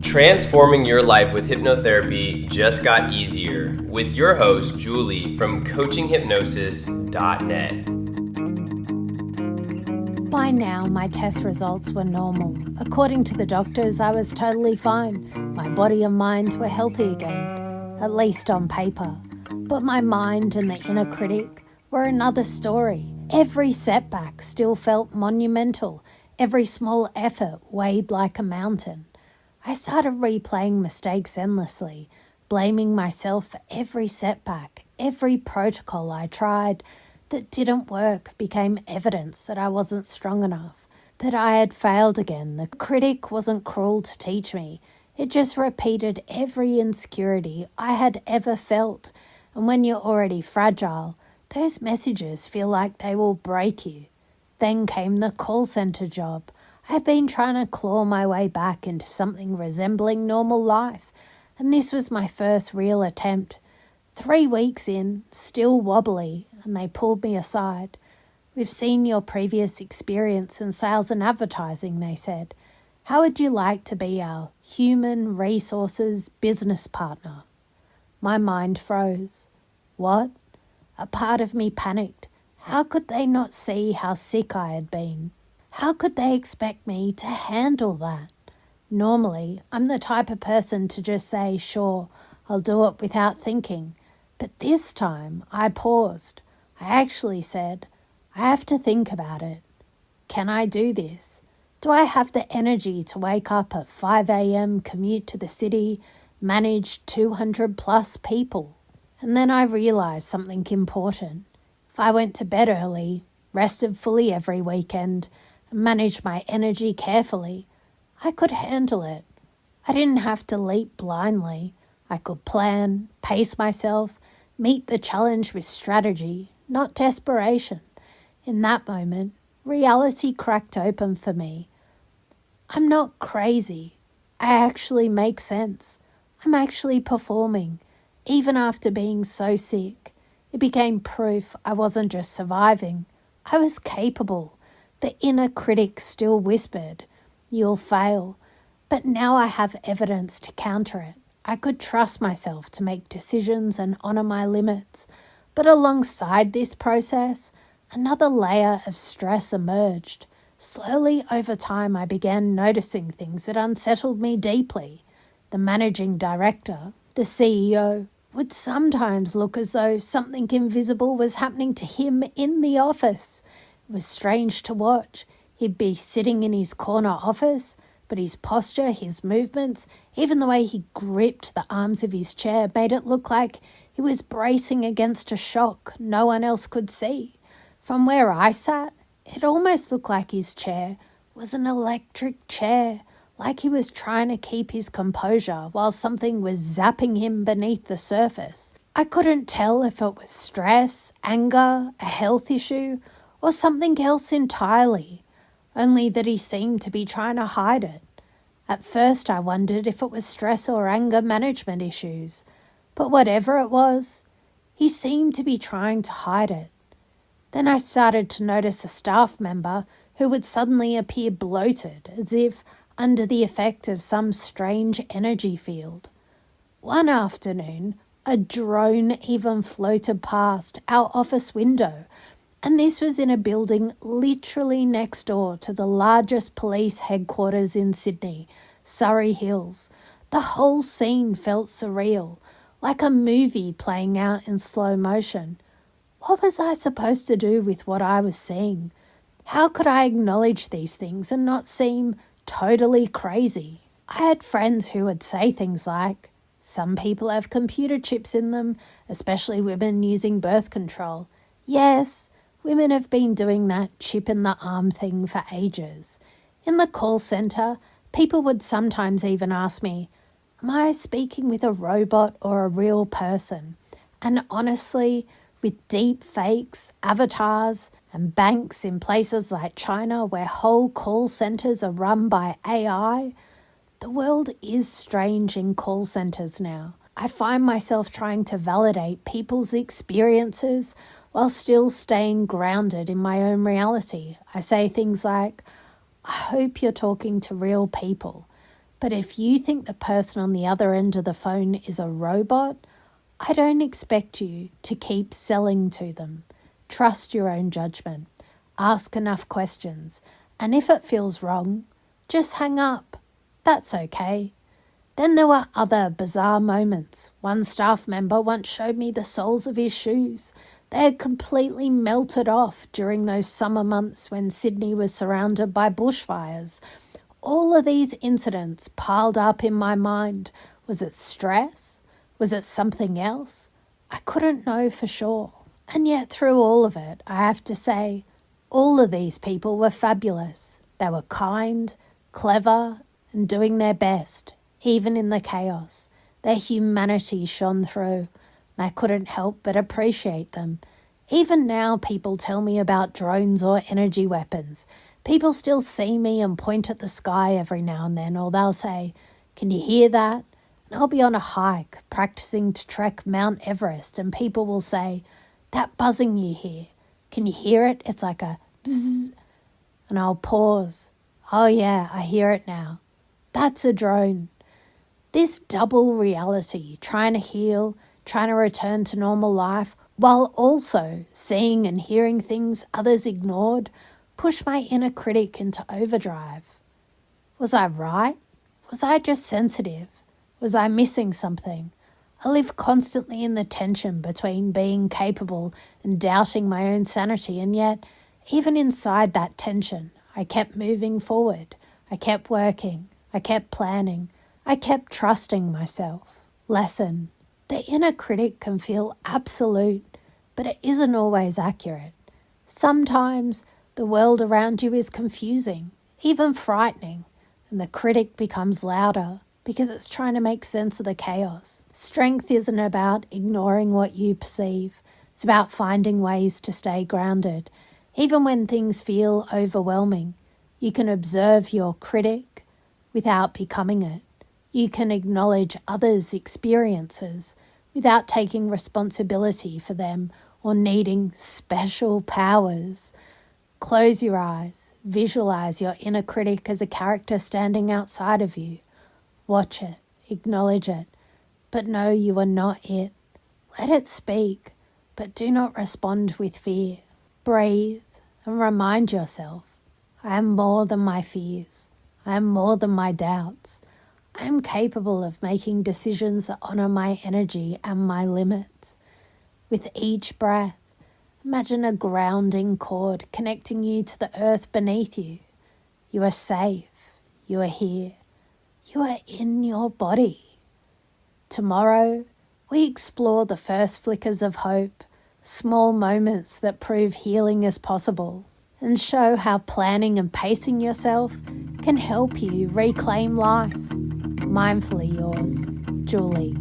Transforming your life with hypnotherapy just got easier with your host, Julie from coachinghypnosis.net. By now, my test results were normal. According to the doctors, I was totally fine. My body and mind were healthy again, at least on paper. But my mind and the inner critic were another story. Every setback still felt monumental. Every small effort weighed like a mountain. I started replaying mistakes endlessly, blaming myself for every setback. Every protocol I tried that didn't work became evidence that I wasn't strong enough, that I had failed again. The critic wasn't cruel to teach me. It just repeated every insecurity I had ever felt. And when you're already fragile, those messages feel like they will break you. Then came the call center job. I had been trying to claw my way back into something resembling normal life, and this was my first real attempt. 3 weeks in, still wobbly, and they pulled me aside. "We've seen your previous experience in sales and advertising," they said. "How would you like to be our human resources business partner?" My mind froze. What? A part of me panicked. How could they not see how sick I had been? How could they expect me to handle that? Normally, I'm the type of person to just say, sure, I'll do it without thinking. But this time, I paused. I actually said, I have to think about it. Can I do this? Do I have the energy to wake up at 5 a.m., commute to the city, manage 200 plus people? And then I realized something important. If I went to bed early, rested fully every weekend, and managed my energy carefully, I could handle it. I didn't have to leap blindly. I could plan, pace myself, meet the challenge with strategy, not desperation. In that moment, reality cracked open for me. I'm not crazy. I actually make sense. I'm actually performing, even after being so sick. It became proof I wasn't just surviving. I was capable. The inner critic still whispered, "You'll fail." But now I have evidence to counter it. I could trust myself to make decisions and honor my limits. But alongside this process, another layer of stress emerged. Slowly over time, I began noticing things that unsettled me deeply. The managing director, the CEO, would sometimes look as though something invisible was happening to him in the office. It was strange to watch. He'd be sitting in his corner office, but his posture, his movements, even the way he gripped the arms of his chair made it look like he was bracing against a shock no one else could see. From where I sat, it almost looked like his chair was an electric chair, like he was trying to keep his composure while something was zapping him beneath the surface. I couldn't tell if it was stress, anger, a health issue, or something else entirely, only that he seemed to be trying to hide it. At first I wondered if it was stress or anger management issues, but whatever it was, he seemed to be trying to hide it. Then I started to notice a staff member who would suddenly appear bloated, as if under the effect of some strange energy field. One afternoon, a drone even floated past our office window, and this was in a building literally next door to the largest police headquarters in Sydney, Surrey Hills. The whole scene felt surreal, like a movie playing out in slow motion. What was I supposed to do with what I was seeing? How could I acknowledge these things and not seem totally crazy? I had friends who would say things like, "Some people have computer chips in them, especially women using birth control." Yes, women have been doing that chip in the arm thing for ages. In the call center, people would sometimes even ask me, am I speaking with a robot or a real person? And honestly, with deep fakes, avatars, and banks in places like China where whole call centers are run by AI, the world is strange in call centers now. I find myself trying to validate people's experiences while still staying grounded in my own reality. I say things like, I hope you're talking to real people. But if you think the person on the other end of the phone is a robot, I don't expect you to keep selling to them. Trust your own judgment. Ask enough questions. And if it feels wrong, just hang up. That's okay. Then there were other bizarre moments. One staff member once showed me the soles of his shoes. They had completely melted off during those summer months when Sydney was surrounded by bushfires. All of these incidents piled up in my mind. Was it stress? Was it something else? I couldn't know for sure. And yet through all of it, I have to say, all of these people were fabulous. They were kind, clever, and doing their best, even in the chaos. Their humanity shone through, and I couldn't help but appreciate them. Even now, people tell me about drones or energy weapons. People still see me and point at the sky every now and then, or they'll say, "Can you hear that?" And I'll be on a hike, practicing to trek Mount Everest, and people will say, "That buzzing you hear, can you hear it? It's like a bzzz." And I'll pause. "Oh yeah, I hear it now. That's a drone." This double reality, trying to heal, trying to return to normal life, while also seeing and hearing things others ignored, pushed my inner critic into overdrive. Was I right? Was I just sensitive? Was I missing something? I lived constantly in the tension between being capable and doubting my own sanity, and yet, even inside that tension, I kept moving forward. I kept working. I kept planning. I kept trusting myself. Lesson: the inner critic can feel absolute, but it isn't always accurate. Sometimes the world around you is confusing, even frightening, and the critic becomes louder because it's trying to make sense of the chaos. Strength isn't about ignoring what you perceive. It's about finding ways to stay grounded. Even when things feel overwhelming, you can observe your critic without becoming it. You can acknowledge others' experiences without taking responsibility for them or needing special powers. Close your eyes. Visualize your inner critic as a character standing outside of you. Watch it. Acknowledge it. But know you are not it. Let it speak, but do not respond with fear. Breathe and remind yourself, I am more than my fears. I am more than my doubts. I am capable of making decisions that honor my energy and my limits. With each breath, imagine a grounding cord connecting you to the earth beneath you. You are safe. You are here. You are in your body. Tomorrow, we explore the first flickers of hope, small moments that prove healing is possible, and show how planning and pacing yourself can help you reclaim life. Mindfully yours, Julie.